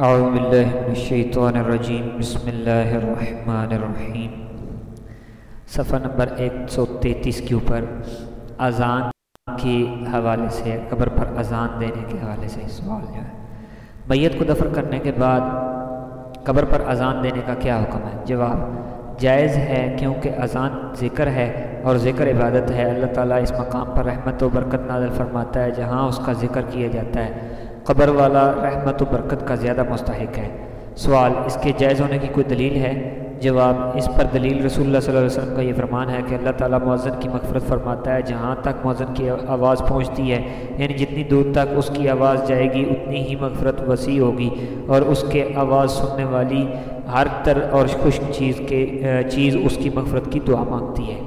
اعوذ باللہ من الشیطان الرجیم بسم اللہ الرحمن الرحیم۔ صفحہ نمبر 133 کے اوپر اذان کے حوالے سے، قبر پر اذان دینے کے حوالے سے سوال جو ہے، میت کو دفن کرنے کے بعد قبر پر اذان دینے کا کیا حکم ہے؟ جواب: جائز ہے، کیونکہ اذان ذکر ہے اور ذکر عبادت ہے۔ اللہ تعالیٰ اس مقام پر رحمت و برکت نازل فرماتا ہے جہاں اس کا ذکر کیا جاتا ہے۔ قبر والا رحمت و برکت کا زیادہ مستحق ہے۔ سوال: اس کے جائز ہونے کی کوئی دلیل ہے؟ جواب: اس پر دلیل رسول اللہ صلی اللہ علیہ وسلم کا یہ فرمان ہے کہ اللہ تعالیٰ مؤذن کی مغفرت فرماتا ہے جہاں تک مؤذن کی آواز پہنچتی ہے، یعنی جتنی دور تک اس کی آواز جائے گی اتنی ہی مغفرت وسیع ہوگی، اور اس کے آواز سننے والی ہر تر اور خشک چیز اس کی مغفرت کی دعا مانگتی ہے۔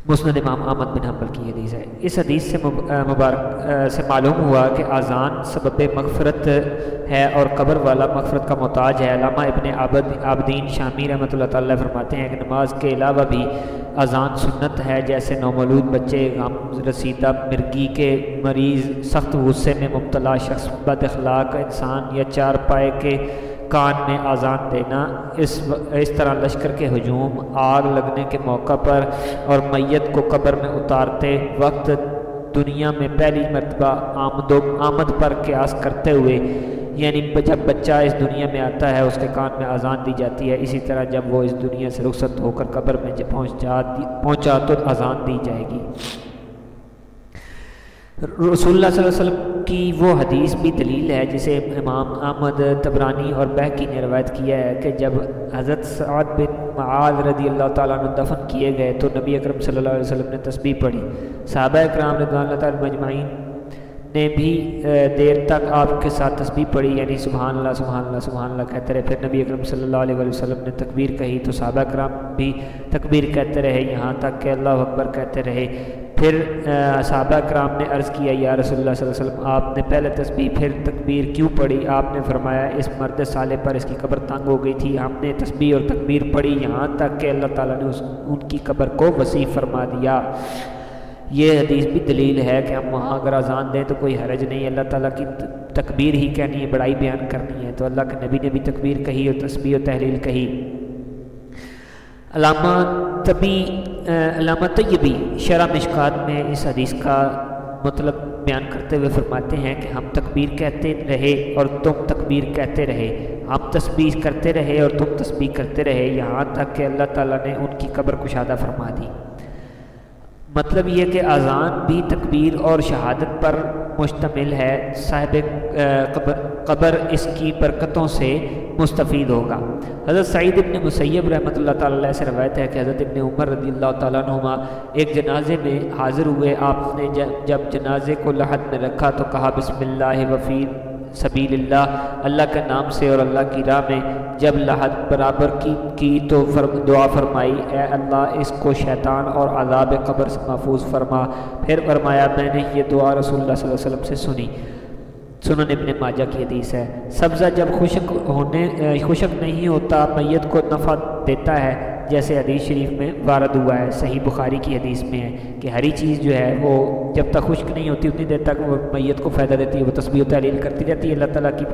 مسند امام احمد بن حنبل کی حدیث ہے۔ اس حدیث سے سے معلوم ہوا کہ اذان سبب مغفرت ہے اور قبر والا مغفرت کا محتاج ہے۔ علامہ ابن عابدین شامی رحمۃ اللہ تعالیٰ فرماتے ہیں کہ نماز کے علاوہ بھی اذان سنت ہے، جیسے نومولود بچے، غم رسیدہ مرگی کے مریض، سخت غصے میں مبتلا شخص، بد اخلاق انسان یا چار پائے کے کان میں اذان دینا۔ اس طرح لشکر کے ہجوم، آگ لگنے کے موقع پر اور میت کو قبر میں اتارتے وقت دنیا میں پہلی مرتبہ آمد پر قیاس کرتے ہوئے، یعنی جب بچہ اس دنیا میں آتا ہے اس کے کان میں اذان دی جاتی ہے، اسی طرح جب وہ اس دنیا سے رخصت ہو کر قبر میں جب پہنچا تو اذان دی جائے گی۔ رسول اللہ صلی اللہ علیہ وسلم کی وہ حدیث بھی دلیل ہے جسے امام احمد، طبرانی اور بہقی نے روایت کیا ہے کہ جب حضرت سعد بن معاذ رضی اللہ تعالیٰ عنہ دفن کیے گئے تو نبی اکرم صلی اللہ علیہ وسلم نے تسبیح پڑھی۔ صحابہ اکرام رضوان اللہ تعالیٰ مجمعین نے بھی دیر تک آپ کے ساتھ تسبیح پڑھی، یعنی سبحان اللہ سبحان اللہ سبحان اللہ کہتے رہے۔ پھر نبی اکرم صلی اللہ علیہ وسلم نے تکبیر کہی تو صحابہ اکرام بھی تکبیر کہتے رہے یہاں تک کہ اللہ اکبر کہتے رہے۔ پھر صحابہ اکرام نے عرض کیا، یا رسول اللہ صلی اللہ علیہ وسلم، آپ نے پہلے تسبیح پھر تکبیر کیوں پڑھی؟ آپ نے فرمایا، اس مرد صالح پر اس کی قبر تنگ ہو گئی تھی، ہم نے تسبیح اور تکبیر پڑھی یہاں تک کہ اللہ تعالیٰ نے ان کی قبر کو وسیع فرما دیا۔ یہ حدیث بھی دلیل ہے کہ ہم وہاں اگر اذان دیں تو کوئی حرج نہیں، اللہ تعالیٰ کی تکبیر ہی کہنی ہے، بڑائی بیان کرنی ہے، تو اللہ کے نبی نے بھی تکبیر کہی اور تسبیح و تحلیل کہی۔ علامہ طیبی شرح مشکات میں اس حدیث کا مطلب بیان کرتے ہوئے فرماتے ہیں کہ ہم تکبیر کہتے رہے اور تم تکبیر کہتے رہے، ہم تسبیح کرتے رہے اور تم تسبیح کرتے رہے، یہاں تک کہ اللہ تعالیٰ نے ان کی قبر کشادہ فرما دی۔ مطلب یہ کہ اذان بھی تکبیر اور شہادت پر مشتمل ہے، صاحب قبر اس کی برکتوں سے مستفید ہوگا۔ حضرت سعید ابن مسیب رحمۃ اللہ تعالیٰ علیہ سے روایت ہے کہ حضرت ابن عمر رضی اللہ تعالیٰ عنہما ایک جنازے میں حاضر ہوئے، آپ نے جب جنازے کو لحد میں رکھا تو کہا، بسم اللہ وفی سبیل اللہ، اللہ کے نام سے اور اللہ کی راہ میں۔ جب لحد برابر کی تو دعا فرمائی، اے اللہ اس کو شیطان اور عذاب قبر سے محفوظ فرما۔ پھر فرمایا، میں نے یہ دعا رسول اللہ صلی اللہ علیہ وسلم سے سنی۔ سنن ابن ماجہ کی حدیث ہے۔ سبزہ جب خشک نہیں ہوتا میت کو نفع دیتا ہے، جیسے حدیث شریف میں وارد ہوا ہے، صحیح بخاری کی حدیث میں ہے کہ ہری چیز جو ہے وہ جب تک خشک نہیں ہوتی اتنی دیر تک وہ میت کو فائدہ دیتی ہے، وہ تسبیح و تحلیل کرتی رہتی ہے، اللہ تعالیٰ کی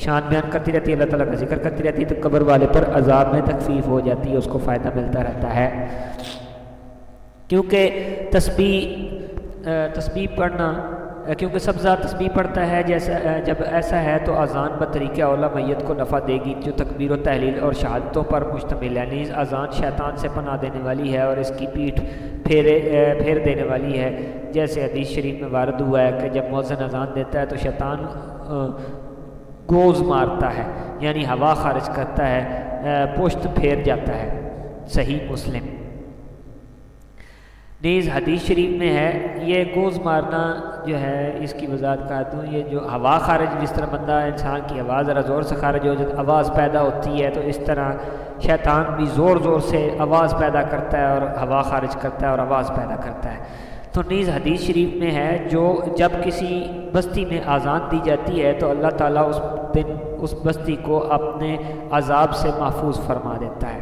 شان بیان کرتی رہتی ہے، اللہ تعالیٰ کا ذکر کرتی رہتی ہے، تو قبر والے پر عذاب میں تخفیف ہو جاتی ہے، اس کو فائدہ ملتا رہتا ہے۔ کیونکہ سبزہ تسبیح پڑھتا ہے، جب ایسا ہے تو اذان بطریقہ اولا میت کو نفع دے گی، جو تکبیر و تحلیل اور شہادتوں پر مشتمل ہے۔ نیز اذان شیطان سے پناہ دینے والی ہے اور اس کی پیٹھ پھیر دینے والی ہے، جیسے حدیث شریف میں وارد ہوا ہے کہ جب مؤذن اذان دیتا ہے تو شیطان گوز مارتا ہے، یعنی ہوا خارج کرتا ہے، پشت پھیر جاتا ہے۔ صحیح مسلم۔ نیز حدیث شریف میں ہے، یہ گوز مارنا جو ہے اس کی وضاحت کرتا ہوں، یہ جو ہوا خارج، جس طرح بندہ انسان کی آواز ذرا زور سے خارج ہو جب آواز پیدا ہوتی ہے، تو اس طرح شیطان بھی زور زور سے آواز پیدا کرتا ہے اور ہوا خارج کرتا ہے اور آواز پیدا کرتا ہے۔ تو نیز حدیث شریف میں ہے، جب کسی بستی میں اذان دی جاتی ہے تو اللہ تعالیٰ اس بستی کو اپنے عذاب سے محفوظ فرما دیتا ہے۔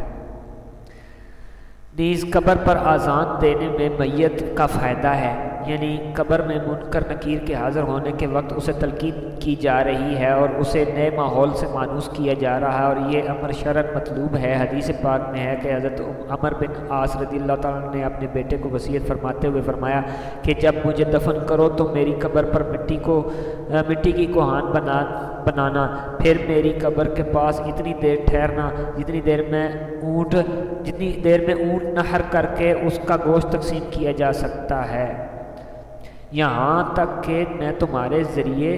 نیز قبر پر اذان دینے میں میت کا فائدہ ہے، یعنی قبر میں منکر نکیر کے حاضر ہونے کے وقت اسے تلقین کی جا رہی ہے اور اسے نئے ماحول سے مانوس کیا جا رہا ہے، اور یہ امر شرعاً مطلوب ہے۔ حدیث پاک میں ہے کہ حضرت عمر بن عاص رضی اللہ تعالیٰ عنہ نے اپنے بیٹے کو وصیت فرماتے ہوئے فرمایا کہ جب مجھے دفن کرو تو میری قبر پر مٹی کی کوہان بنانا، پھر میری قبر کے پاس اتنی دیر ٹھہرنا جتنی دیر میں اونٹ نحر کر کے اس کا گوشت تقسیم کیا جا سکتا ہے، یہاں تک کہ میں تمہارے ذریعے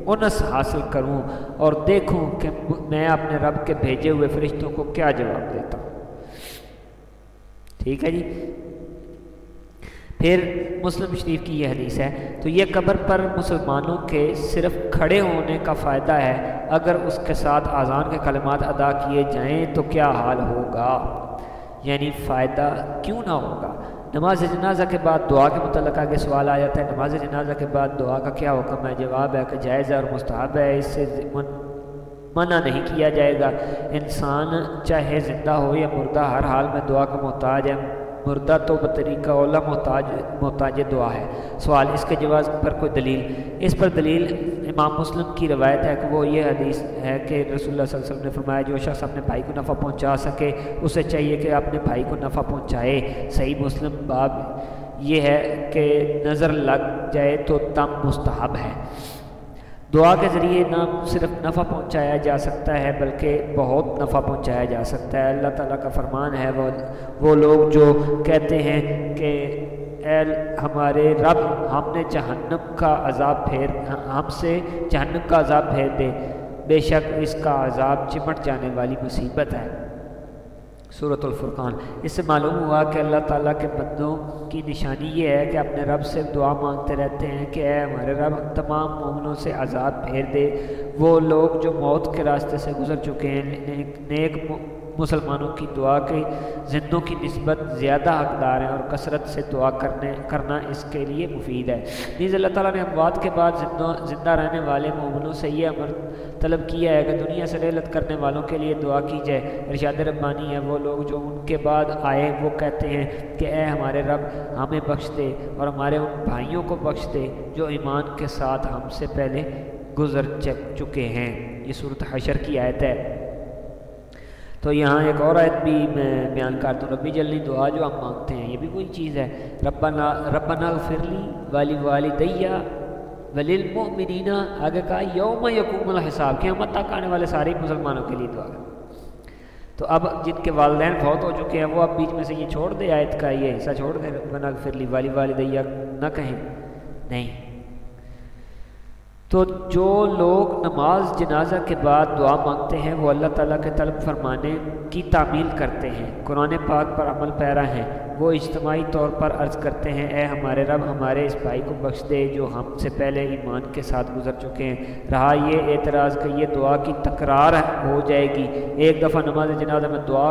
انس حاصل کروں اور دیکھوں کہ میں اپنے رب کے بھیجے ہوئے فرشتوں کو کیا جواب دیتا ہوں۔ ٹھیک ہے جی۔ پھر مسلم شریف کی یہ حدیث ہے، تو یہ قبر پر مسلمانوں کے صرف کھڑے ہونے کا فائدہ ہے، اگر اس کے ساتھ اذان کے کلمات ادا کیے جائیں تو کیا حال ہوگا، یعنی فائدہ کیوں نہ ہوگا۔ نماز جنازہ کے بعد دعا کے متعلق آگے سوال آ جاتا ہے، نماز جنازہ کے بعد دعا کا کیا حکم ہے؟ جواب ہے کہ جائز ہے اور مستحب ہے، اس سے منع نہیں کیا جائے گا۔ انسان چاہے زندہ ہو یا مردہ ہر حال میں دعا کا محتاج ہے، مردہ تو بطریقہ اولا محتاج دعا ہے۔ سوال، اس کے جواز پر کوئی دلیل؟ اس پر دلیل امام مسلم کی روایت ہے کہ وہ یہ حدیث ہے کہ رسول اللہ صلی اللہ علیہ وسلم نے فرمایا جو شخص اپنے بھائی کو نفع پہنچا سکے اسے چاہیے کہ اپنے بھائی کو نفع پہنچائے۔ صحیح مسلم باب یہ ہے کہ نظر لگ جائے تو دم مستحب ہے۔ دعا کے ذریعے نہ صرف نفع پہنچایا جا سکتا ہے بلکہ بہت نفع پہنچایا جا سکتا ہے۔ اللہ تعالیٰ کا فرمان ہے، وہ لوگ جو کہتے ہیں کہ اے ہمارے رب ہم سے جہنم کا عذاب پھیر دے، بے شک اس کا عذاب چمٹ جانے والی مصیبت ہے۔ سورۃ الفرقان۔ اس سے معلوم ہوا کہ اللہ تعالیٰ کے بندوں کی نشانی یہ ہے کہ اپنے رب سے دعا مانگتے رہتے ہیں کہ اے ہمارے رب تمام مومنوں سے عذاب پھیر دے۔ وہ لوگ جو موت کے راستے سے گزر چکے ہیں نیک مسلمانوں کی دعا کے زندوں کی نسبت زیادہ حقدار ہیں، اور کثرت سے دعا کرنا اس کے لیے مفید ہے۔ نیز اللہ تعالیٰ نے اموات کے بعد زندہ رہنے والے مومنوں سے یہ امر طلب کیا ہے کہ دنیا سے رحلت کرنے والوں کے لیے دعا کی جائے۔ ارشاد ربانی ہے، وہ لوگ جو ان کے بعد آئے وہ کہتے ہیں کہ اے ہمارے رب ہمیں بخش دے اور ہمارے ان بھائیوں کو بخش دے جو ایمان کے ساتھ ہم سے پہلے گزر چکے ہیں۔ یہ سورۃ حشر کی آیت ہے۔ تو یہاں ایک اور آیت بھی میں بیان کرتا ہوں، ربی جلنی دعا جو ہم مانگتے ہیں یہ بھی وہی چیز ہے، ربنا اغفر لی ولوالدی وللمؤمنین، آگے کہا یوم یقوم الحساب، قیامت تک آنے والے سارے مسلمانوں کے لیے دعا ہے۔ تو اب جن کے والدین فوت ہو چکے ہیں وہ اب بیچ میں سے یہ چھوڑ دے، آیت کا یہ حصہ چھوڑ دے، ربنا اغفر لی ولوالدی نہ کہیں، نہیں۔ تو جو لوگ نماز جنازہ کے بعد دعا مانگتے ہیں وہ اللہ تعالیٰ کے طلب فرمانے کی تعمیل کرتے ہیں، قرآن پاک پر عمل پیرا ہیں۔ وہ اجتماعی طور پر عرض کرتے ہیں اے ہمارے رب ہمارے اس بھائی کو بخش دے جو ہم سے پہلے ایمان کے ساتھ گزر چکے ہیں۔ رہا یہ اعتراض کہ یہ دعا کی تکرار ہو جائے گی، ایک دفعہ نماز جنازہ میں دعا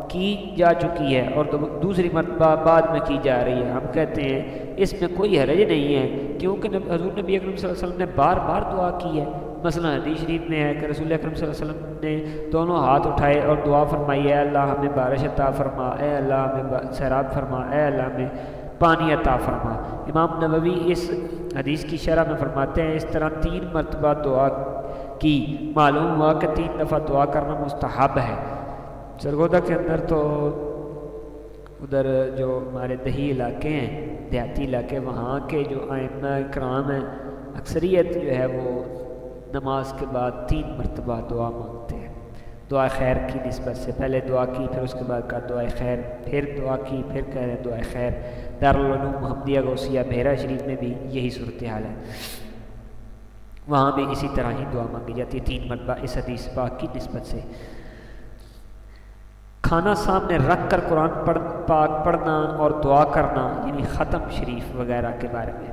کی جا چکی ہے اور دوسری مرتبہ بعد میں کی جا رہی ہے، ہم کہتے ہیں اس میں کوئی حرج نہیں ہے، کیونکہ حضور نبی اکرم صلی اللہ علیہ وسلم نے بار بار دعا کی ہے۔ مثلا حدیث شریف میں ہے کہ رسول اکرم صلی اللہ علیہ وسلم نے دونوں ہاتھ اٹھائے اور دعا فرمائی، اے اللہ ہمیں بارش عطا فرما، اے اللہ ہمیں سیراب فرما، اے اللہ ہمیں پانی عطا فرما۔ امام نووی اس حدیث کی شرح میں فرماتے ہیں اس طرح 3 مرتبہ دعا کی، معلوم ہوا کہ 3 دفعہ دعا کرنا مستحب ہے۔ سرگودا کے اندر تو ادھر جو ہمارے دیہی علاقے ہیں، دیہاتی علاقے، وہاں کے جو ائمہ کرام ہیں اکثریت جو ہے وہ نماز کے بعد 3 مرتبہ دعا مانگتے ہیں، دعا خیر کی نسبت سے، پہلے دعا کی پھر اس کے بعد کہا دعا خیر، پھر دعا کی پھر کہہ رہے ہیں دعا خیر۔ دارالعلوم محمدیہ غوثیہ بحیرہ شریف میں بھی یہی صورتحال ہے، وہاں بھی اسی طرح ہی دعا مانگی جاتی ہے 3 مرتبہ اس حدیث پاک کی نسبت سے۔ کھانا سامنے رکھ کر قرآن پاک پڑھنا اور دعا کرنا، یعنی ختم شریف وغیرہ کے بارے میں۔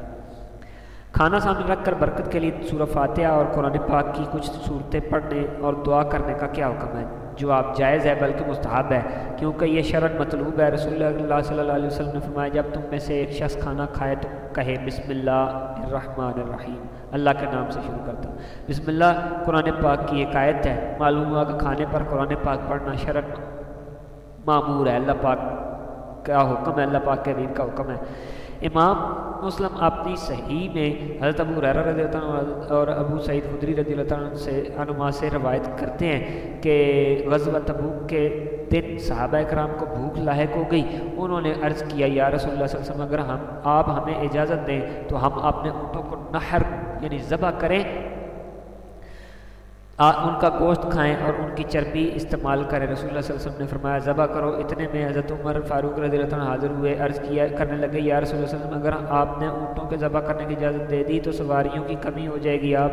کھانا سامنے رکھ کر برکت کے لیے سورہ فاتحہ اور قرآن پاک کی کچھ صورتیں پڑھنے اور دعا کرنے کا کیا حکم ہے؟ جواب جائز ہے بلکہ مستحب ہے، کیونکہ یہ شرعاً مطلوب ہے۔ رسول اللہ صلی اللہ علیہ وسلم نے فرمایا جب تم میں سے ایک شخص کھانا کھائے تو کہے بسم اللہ الرحمن الرحیم، اللہ کے نام سے شروع کرتا ہوں۔ بسم اللہ قرآن پاک کی ایک آیت ہے، معلوم ہوا کہ کھانے پر قرآن پاک پڑھنا شرعاً معمور ہے، اللہ پاک کا حکم ہے، اللہ پاک کے حبیب کا حکم ہے۔ امام مسلم اپنی صحیح میں حضرت ابو ہریرہ رضی اللہ عنہ اور ابو سعید خدری رضی اللہ عنہ سے روایت کرتے ہیں کہ غزوہ تبوک کے دن صحابہ کرام کو بھوک لاحق ہو گئی. انہوں نے عرض کیا یا رسول اللہ صلی اللہ علیہ وسلم اگر آپ ہمیں اجازت دیں تو ہم اپنے اونٹوں کو نحر یعنی ذبح کریں, ان کا گوشت کھائیں اور ان کی چربی استعمال کریں. رسول اللہ صلی اللہ علیہ وسلم نے فرمایا ذبح کرو. اتنے میں حضرت عمر فاروق رضی اللہ عنہ حاضر ہوئے, عرض کیا کرنے لگے یا رسول اللہ صلی اللہ علیہ وسلم اگر آپ نے اونٹوں کے ذبح کرنے کی اجازت دے دی تو سواریوں کی کمی ہو جائے گی. آپ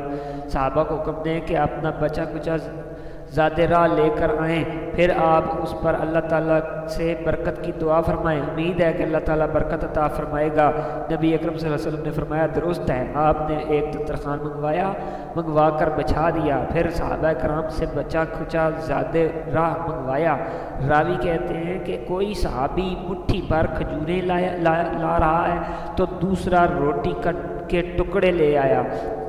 صحابہ کو حکم دیں کہ اپنا بچا کچا زیادہ راہ لے کر آئیں, پھر آپ اس پر اللہ تعالیٰ سے برکت کی دعا فرمائیں. امید ہے کہ اللہ تعالیٰ برکت عطا فرمائے گا. نبی اکرم صلی اللہ علیہ وسلم نے فرمایا درست ہے. آپ نے ایک دسترخوان منگوا کر بچھا دیا, پھر صحابہ کرام سے بچا کھچا زیادہ راہ منگوایا. راوی کہتے ہیں کہ کوئی صحابی مٹھی بھر کھجوریں لا رہا ہے تو دوسرا روٹی کے ٹکڑے لے آیا,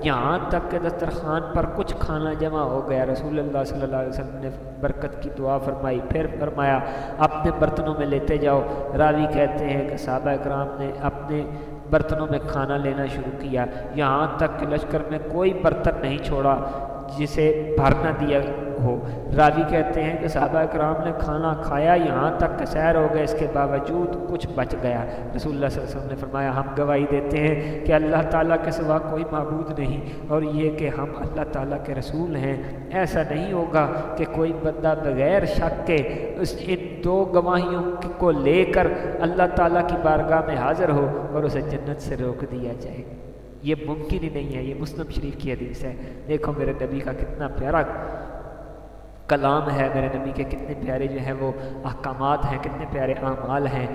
یہاں تک کہ دسترخوان پر کچھ کھانا جمع ہو گیا. رسول اللہ صلی اللہ علیہ وسلم نے برکت کی دعا فرمائی, پھر فرمایا اپنے برتنوں میں لیتے جاؤ. راوی کہتے ہیں کہ صحابہ کرام نے اپنے برتنوں میں کھانا لینا شروع کیا, یہاں تک کہ لشکر میں کوئی برتن نہیں چھوڑا جسے بھر نہ دیا ہو. راوی کہتے ہیں کہ صحابہ کرام نے کھانا کھایا یہاں تک کہ سیر ہو گئے, اس کے باوجود کچھ بچ گیا. رسول اللہ صلی اللہ علیہ وسلم نے فرمایا ہم گواہی دیتے ہیں کہ اللہ تعالیٰ کے سوا کوئی معبود نہیں اور یہ کہ ہم اللہ تعالیٰ کے رسول ہیں. ایسا نہیں ہوگا کہ کوئی بندہ بغیر شک کے ان دو گواہیوں کو لے کر اللہ تعالیٰ کی بارگاہ میں حاضر ہو اور اسے جنت سے روک دیا جائے. یہ ممکن ہی نہیں ہے. یہ مسلم شریف کی حدیث ہے. دیکھو میرے نبی کا کتنا پیارا کلام ہے, میرے نبی کے کتنے پیارے جو ہیں وہ احکامات ہیں, کتنے پیارے اعمال ہیں.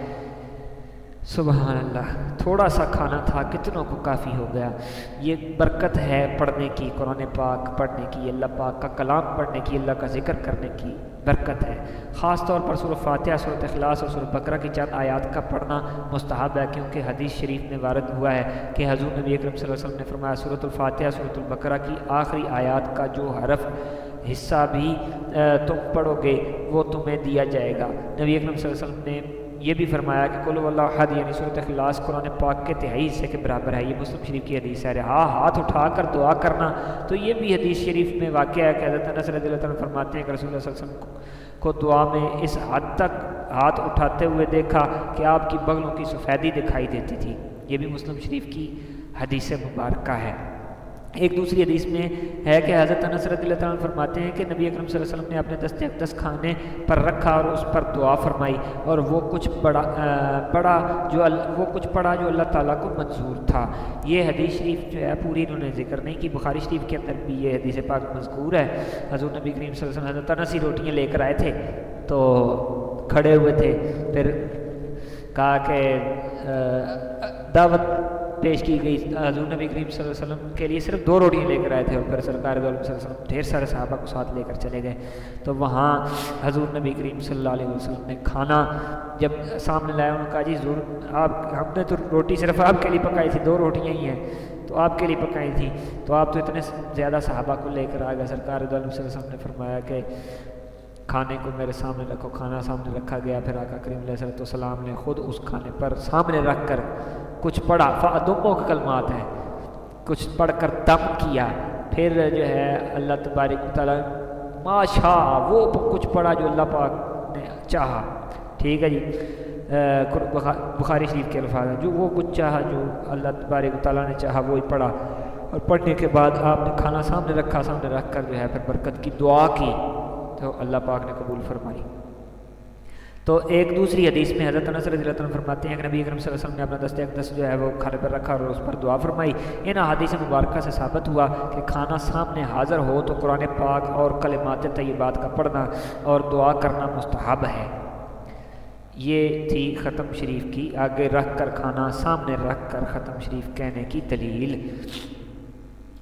سبحان اللہ. تھوڑا سا کھانا تھا, کتنوں کو کافی ہو گیا. یہ برکت ہے پڑھنے کی, قرآن پاک پڑھنے کی, اللہ پاک کا کلام پڑھنے کی, اللہ کا ذکر کرنے کی برکت ہے. خاص طور پر سورۃ فاتحہ, سورۃ اخلاص اور سورۃ بقرہ کی چند آیات کا پڑھنا مستحب ہے, کیونکہ حدیث شریف میں وارد ہوا ہے کہ حضور نبی اکرم صلی اللہ علیہ وسلم نے فرمایا سورۃ الفاتحہ, سورۃ البقرہ کی آخری آیات کا جو حرف حصہ بھی تم پڑھو گے وہ تمہیں دیا جائے گا. نبی اکرم صلی اللہ علیہ وسلم نے یہ بھی فرمایا کہ قل هو اللہ احد یعنی سورۃ اخلاص قرآن پاک کے تہائی حصے کے برابر ہے. یہ مسلم شریف کی حدیث ہے. ہاتھ اٹھا کر دعا کرنا, تو یہ بھی حدیث شریف میں واقع ہے کہ حضرت انس رضی اللہ عنہ فرماتے ہیں کہ رسول اللہ صلی اللہ علیہ وسلم کو دعا میں اس حد تک ہاتھ اٹھاتے ہوئے دیکھا کہ آپ کی بغلوں کی سفیدی دکھائی دیتی تھی. یہ بھی مسلم شریف کی حدیث مبارکہ ہے. ایک دوسری حدیث میں ہے کہ حضرت انس رضی اللہ عنہ فرماتے ہیں کہ نبی اکرم صلی اللہ علیہ وسلم نے اپنے دست اقدس کھانے پر رکھا اور اس پر دعا فرمائی, اور وہ کچھ پڑھا جو اللہ تعالیٰ کو منظور تھا. یہ حدیث شریف جو ہے پوری انہوں نے ذکر نہیں کی. بخاری شریف کے اندر بھی یہ حدیث پاک مذکور ہے. حضور نبی کریم صلی اللہ علیہ وسلم حضرت انس ہی روٹیاں لے کر آئے تھے تو کھڑے ہوئے تھے, پھر کہا کہ دعوت پیش کی گئی. حضور نبی کریم صلی اللہ علیہ وسلم کے لیے صرف 2 روٹیاں لے کر آئے تھے, اور پھر سرکار صلی اللہ علیہ وسلم ڈھیر سارے صحابہ کو ساتھ لے کر چلے گئے. تو وہاں حضور نبی کریم صلی اللہ علیہ وسلم نے کھانا جب سامنے لایا, انہوں نے کہا جی ضرور ہم نے تو روٹی صرف آپ کے لیے پکائی تھی, 2 روٹیاں ہی ہیں تو آپ کے لیے پکائی تھی, تو آپ تو اتنے زیادہ صحابہ کو لے کر آ گئے. سرکار صلی اللہ علیہ وسلم نے فرمایا کہ کھانے کو میرے سامنے رکھو. کھانا سامنے رکھا گیا. پھر آقا کریم علیہ السلام نے خود اس کھانے پر سامنے رکھ کر کچھ پڑھا. فَأَدُمُّ کے کلمات ہیں, کچھ پڑھ کر دم کیا. پھر جو ہے اللہ تبارک و تعالیٰ ما شاء وہ کچھ پڑھا جو اللہ پاک نے چاہا. ٹھیک ہے جی, بخاری شریف کے الفاظ ہیں جو وہ کچھ چاہا جو اللہ تبارک و تعالیٰ نے چاہا وہی پڑھا. اور پڑھنے کے بعد آپ نے کھانا سامنے رکھا, سامنے رکھ کر جو ہے پھر برکت کی دعا کی تو اللہ پاک نے قبول فرمائی. تو ایک دوسری حدیث میں حضرت انس رضی اللہ عنہ فرماتے ہیں کہ نبی اکرم صلی اللہ علیہ وسلم نے اپنا دست اقدس جو ہے وہ کھانے پر رکھا اور اس پر دعا فرمائی. ان احادیث مبارکہ سے ثابت ہوا کہ کھانا سامنے حاضر ہو تو قرآن پاک اور کلمات طیبات کا پڑھنا اور دعا کرنا مستحب ہے. یہ تھی ختم شریف کی آگے رکھ کر کھانا سامنے رکھ کر ختم شریف کہنے کی دلیل.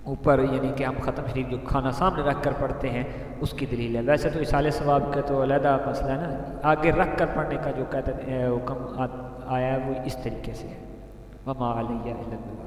اوپر یعنی کہ ہم ختم شریف جو کھانا سامنے رکھ کر پڑھتے ہیں اس کی دلیل ہے. ویسے تو اصال ثواب کا تو علیحدہ مسئلہ ہے نا, آگے رکھ کر پڑھنے کا جو کہتے ہیں حکم آیا ہے وہ اس طریقے سے ہے. وما علیہ الا البلاغ.